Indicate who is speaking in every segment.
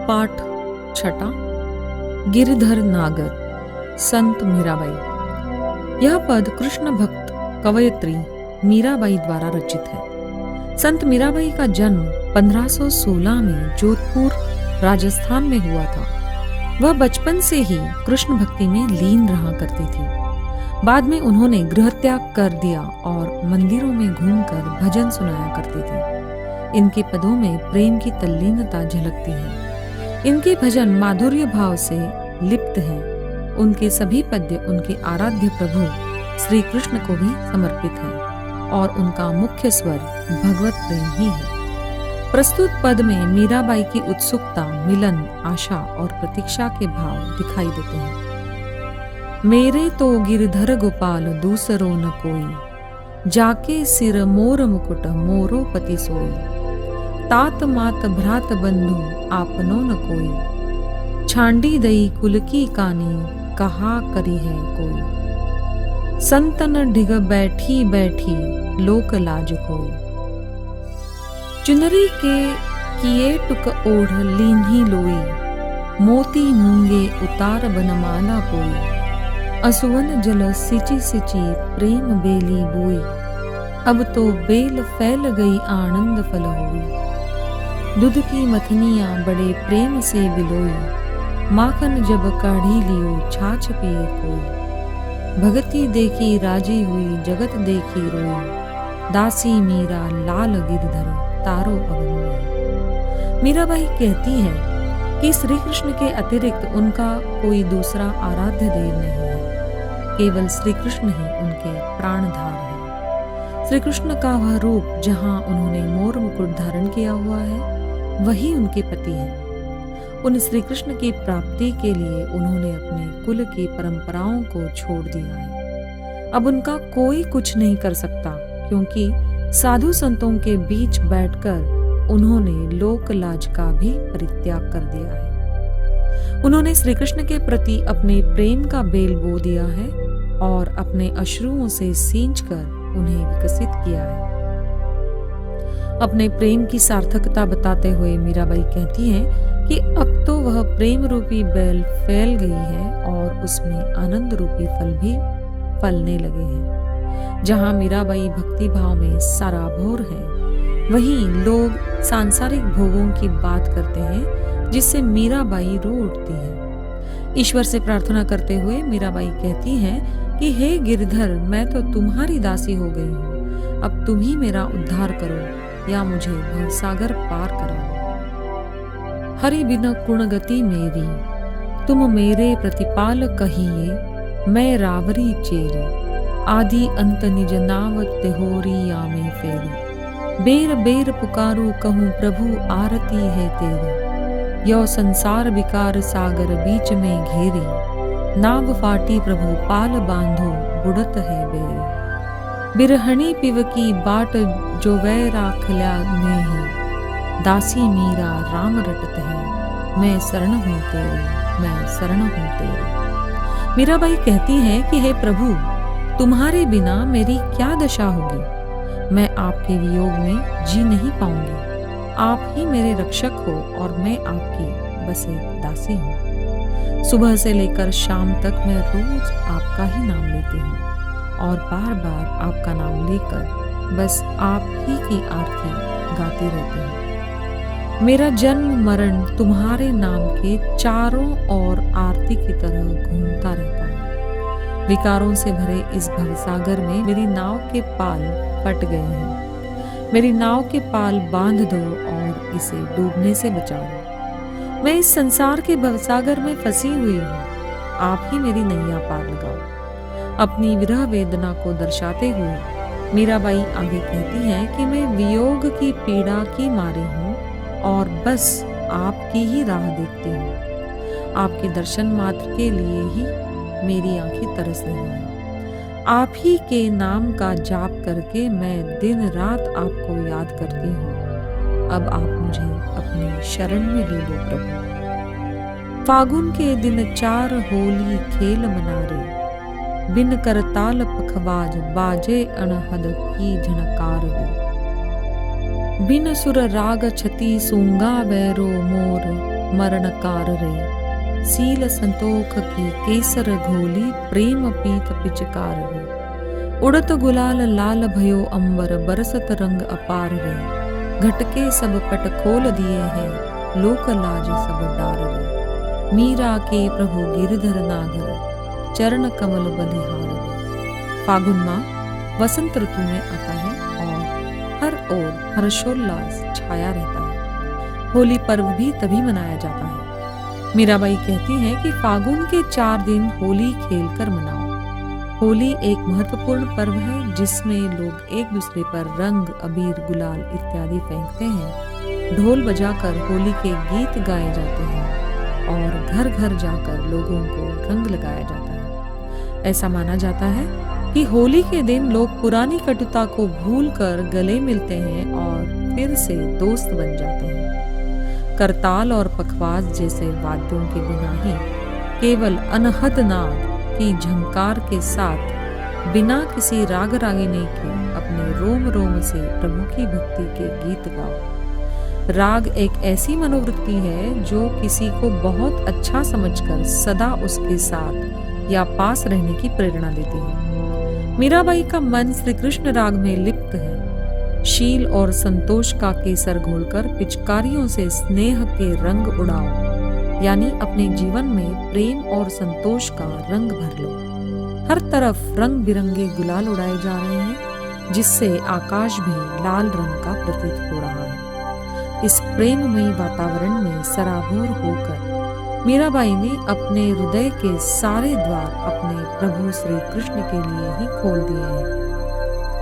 Speaker 1: पाठ छठा, गिरधर नागर, संत मीराबाई। यह पद कृष्ण भक्त कवयित्री मीराबाई द्वारा रचित है। संत मीराबाई का जन्म 1516 में जोधपुर राजस्थान में हुआ था। वह बचपन से ही कृष्ण भक्ति में लीन रहा करती थी। बाद में उन्होंने गृह त्याग कर दिया और मंदिरों में घूमकर भजन सुनाया करती थी। इनके पदों में प्रेम की तल्लीनता झलकती है। इनके भजन माधुर्य भाव से लिप्त हैं। उनके सभी पद्य उनके आराध्य प्रभु श्री कृष्ण को भी समर्पित है और उनका मुख्य स्वर भगवत प्रेम ही है। प्रस्तुत पद में मीराबाई की उत्सुकता, मिलन, आशा और प्रतीक्षा के भाव दिखाई देते हैं। मेरे तो गिरधर गोपाल दूसरो न कोई, जाके सिर मोर मुकुट मोरो पति सोई। तात मात भ्रात बंधु आपनो न कोई, छांडी दई कुल की कानी कहा करी है कोई। संतन ढिग बैठी बैठी लोक लाज कोई। चुनरी के किए टुक ओढ़ लीन्ही लोई, मोती मूंगे उतार बनमाला पोई। असुवन जल सिंची सिंची प्रेम बेली बोई, अब तो बेल फैल गई आनंद फल होई। दूध की मथनियाँ बड़े प्रेम से बिलोई, माखन जब काढ़ी लियो छाछ पिए कोई। भगती देखी राजी हुई जगत देखी रोई, दासी मीरा लाल गिरधर तारो अब मोई। मीराबाई कहती है कि श्री कृष्ण के अतिरिक्त उनका कोई दूसरा आराध्य देव नहीं है। केवल श्री कृष्ण ही उनके प्राणधार है। श्री कृष्ण का वह रूप जहाँ उन्होंने मोर मुकुट धारण किया हुआ है, वही उनके पति हैं। उन श्री कृष्ण की प्राप्ति के लिए उन्होंने अपने कुल की परंपराओं को छोड़ दिया है। अब उनका कोई कुछ नहीं कर सकता, क्योंकि साधु संतों के बीच बैठकर उन्होंने लोक लाज का भी परित्याग कर दिया है। उन्होंने श्री कृष्ण के प्रति अपने प्रेम का बेल बो दिया है और अपने अश्रुओं से सींचकर उन्हें विकसित किया है। अपने प्रेम की सार्थकता बताते हुए मीराबाई कहती हैं कि अब तो वह प्रेम रूपी बेल फैल गई है और उसमें आनंद रूपी फल भी फलने लगे हैं। जहाँ मीराबाई भक्ति भाव में सराबोर है, वहीं लोग सांसारिक भोगों की बात करते हैं, जिससे मीराबाई रो उठती है। ईश्वर से प्रार्थना करते हुए मीराबाई कहती हैं कि हे गिरधर, मैं तो तुम्हारी दासी हो गई हूँ। अब तुम ही मेरा उद्धार करो या मुझे भवसागर पार कराओ। हरि बिन गुणगति मेरी, तुम मेरे प्रतिपाल कहिए। मैं रावरी चेरी, आदि अंत निज नाव तेहोरी यामे फेरी। बेर बेर पुकारू कहूँ प्रभु आरती है तेरी। यो संसार विकार सागर बीच में घेरी। नाव फाटी प्रभु पाल बांधो बुड़त है बेरी। बिरहणी पिव की बाट जो वै राखल्या नेही। दासी मीरा राम रटत है, मैं शरण हूँ तेरी, मैं शरण हूँ तेरी। मीराबाई कहती है कि हे प्रभु, तुम्हारे बिना मेरी क्या दशा होगी। मैं आपके वियोग में जी नहीं पाऊंगी। आप ही मेरे रक्षक हो और मैं आपकी बस एक दासी हूँ। सुबह से लेकर शाम तक मैं रोज आपका ही नाम लेती हूँ और बार बार आपका नाम लेकर बस आप ही की आरती गाती रहती हूँ। मेरा जन्म मरण तुम्हारे नाम के चारों ओर आरती की तरह घूमता रहता है। विकारों से भरे इस भवसागर में मेरी नाव के पाल फट गए हैं। मेरी नाव के पाल बांध दो और इसे डूबने से बचाओ। मैं इस संसार के भवसागर में फंसी हुई हूँ। आप ही मेरी नैया पार लगाओ। अपनी विरह वेदना को दर्शाते हुए मीराबाई आगे कहती है कि मैं वियोग की पीड़ा की मारी हूँ और बस आपकी ही राह देखती हूँ। आपके दर्शन मात्र के लिए ही मेरी आंखें तरस रही हैं। आप ही के नाम का जाप करके मैं दिन रात आपको याद करती हूँ। अब आप मुझे अपनी शरण में ले लो प्रभु। फागुन के दिन 4 होली खेल मनारे। बिन करताल पखवाज बाजे अनहद की झनकार वे। बिन सुर राग छति सूंगा बैरो मोर। मरणकार रे, सील संतोख की केसर घोली, प्रेम पीत पिचकार रे। उड़त गुलाल लाल भयो अंबर, बरसत रंग अपार रे। घटके सब पट खोल दिए हैं, लोक लाज सब डार रे। मीरा के प्रभु गिरधर नागर, चरण कमल बलिहार रे। फागुन माह वसंत ऋतु में आता है और हर ओर हर्षोल्लास छाया रहता है। होली पर्व भी तभी मनाया जाता है। मीराबाई कहती हैं कि फागुन के 4 दिन होली खेलकर मनाओ। होली एक महत्वपूर्ण पर्व है जिसमें लोग एक दूसरे पर रंग, अबीर, गुलाल इत्यादि फेंकते हैं। ढोल बजाकर होली के गीत गाए जाते हैं और घर घर जाकर लोगों को रंग लगाया जाता है। ऐसा माना जाता है कि होली के दिन लोग पुरानी कटुता को भूलकर गले मिलते हैं और फिर से दोस्त बन जाते हैं। करताल और पखवाज जैसे वाद्यों के बिना ही केवल अनहद नाद की झंकार के साथ, बिना किसी राग रागिनी के अपने रोम रोम से प्रभु की भक्ति के गीत गाओ। राग एक ऐसी मनोवृत्ति है जो किसी को बहुत अच्छा समझकर सदा उसके साथ या पास रहने की प्रेरणा देती है। मीराबाई का मन श्री कृष्ण राग में लिप्त है। शील और संतोष का केसर घोलकर पिचकारियों से स्नेह के रंग उड़ाओ, यानी अपने जीवन में प्रेम और संतोष का रंग भर लो। हर तरफ रंग बिरंगे गुलाल उड़ाए जा रहे हैं, जिससे आकाश भी लाल रंग का प्रतीत हो रहा है। इस प्रेममयी वातावरण में सराबोर होकर मीराबाई ने अपने हृदय के सारे द्वार अपने प्रभु श्री कृष्ण के लिए ही खोल दिए हैं।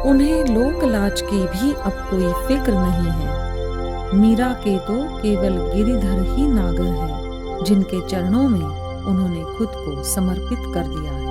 Speaker 1: उन्हें लोक लाज की भी अब कोई फिक्र नहीं है। मीरा के तो केवल गिरिधर ही नागर है, जिनके चरणों में उन्होंने खुद को समर्पित कर दिया है।